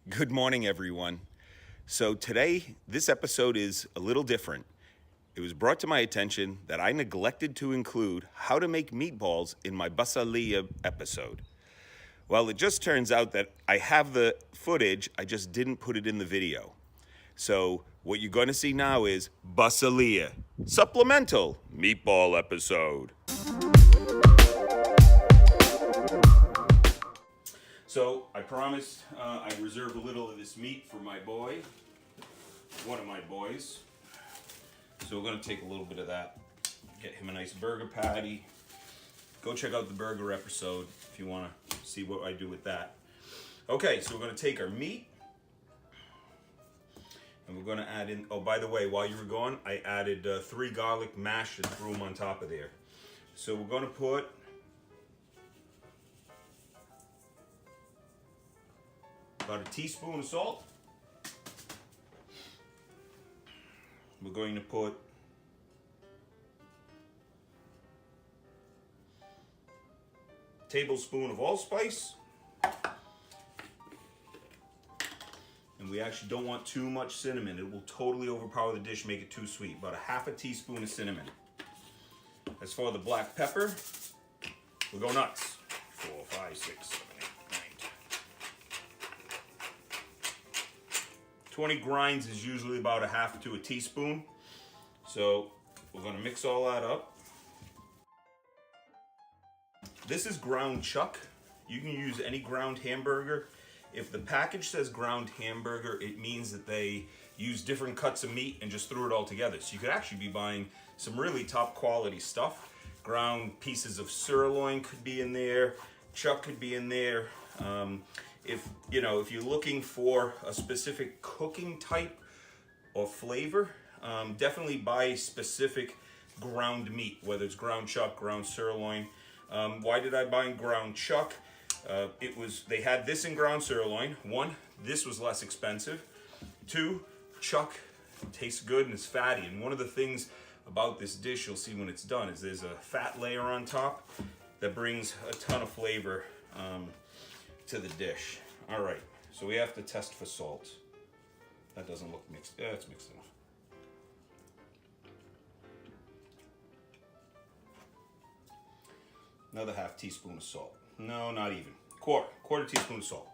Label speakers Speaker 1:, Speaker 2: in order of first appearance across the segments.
Speaker 1: Good morning, everyone. So today, this episode is a little different. It was brought to my attention that I neglected to include how to make meatballs in my Basal Alia episode. Well, it just turns out that I have the footage, I just didn't put it in the video. So what you're going to see now is Basal Alia, supplemental meatball episode. So I promised I reserved a little of this meat for my boy, one of my boys. So we're going to take a little bit of that, get him a nice burger patty. Go check out the burger episode if you want to see what I do with that. Okay, so we're going to take our meat and we're going to add in, oh, by the way, while you were gone, I added 3 garlic mashed and threw them on top of there. So we're going to put about a teaspoon of salt. We're going to put a tablespoon of allspice. And we actually don't want too much cinnamon. It will totally overpower the dish, make it too sweet. About a half a teaspoon of cinnamon. As for the black pepper, we'll go nuts. 4, 5, 6, 7, 8, 9, 10. 20 grinds is usually about a half to a teaspoon. So we're going to mix all that up. This is ground chuck. You can use any ground hamburger. If the package says ground hamburger, it means that they use different cuts of meat and just threw it all together. So you could actually be buying some really top quality stuff. Ground pieces of sirloin could be in there. Chuck could be in there. If you're looking for a specific cooking type or flavor, definitely buy specific ground meat, whether it's ground chuck, ground sirloin. Why did I buy ground chuck? They had this in ground sirloin. 1, this was less expensive. 2, chuck tastes good and it's fatty. And one of the things about this dish you'll see when it's done is there's a fat layer on top that brings a ton of flavor to the dish. All right, so we have to test for salt. That doesn't look mixed. Yeah, it's mixed enough. Another half teaspoon of salt. No, not even. Quarter teaspoon of salt.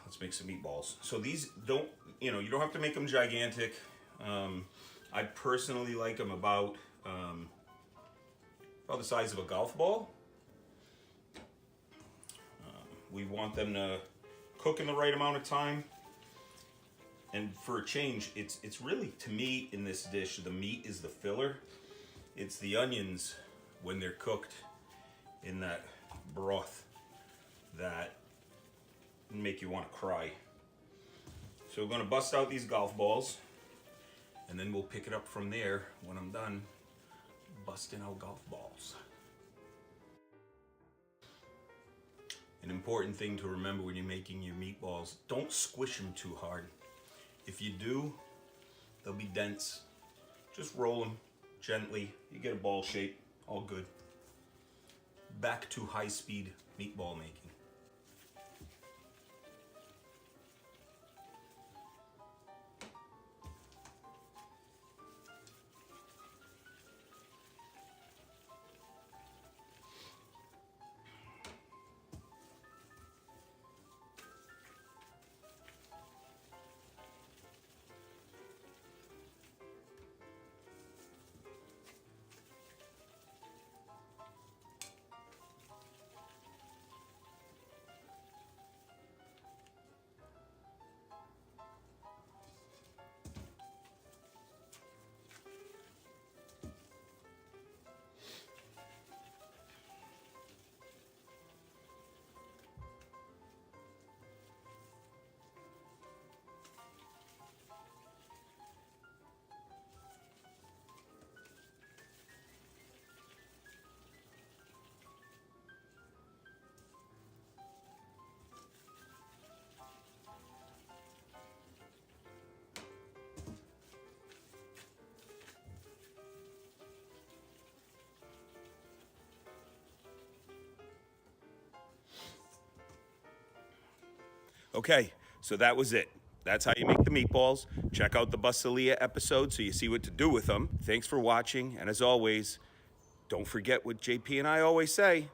Speaker 1: Let's make some meatballs. So these don't, you don't have to make them gigantic. I personally like them about the size of a golf ball. We want them to cook in the right amount of time. And for a change, it's really, to me, in this dish, the meat is the filler. It's the onions when they're cooked in that broth that make you want to cry. So we're going to bust out these golf balls and then we'll pick it up from there when I'm done busting out golf balls. An important thing to remember when you're making your meatballs, don't squish them too hard. If you do, they'll be dense. Just roll them gently. You get a ball shape, all good. Back to high-speed meatball making. Okay, so that was it. That's how you make the meatballs. Check out the Basal Alia episode so you see what to do with them. Thanks for watching, and as always, don't forget what JP and I always say.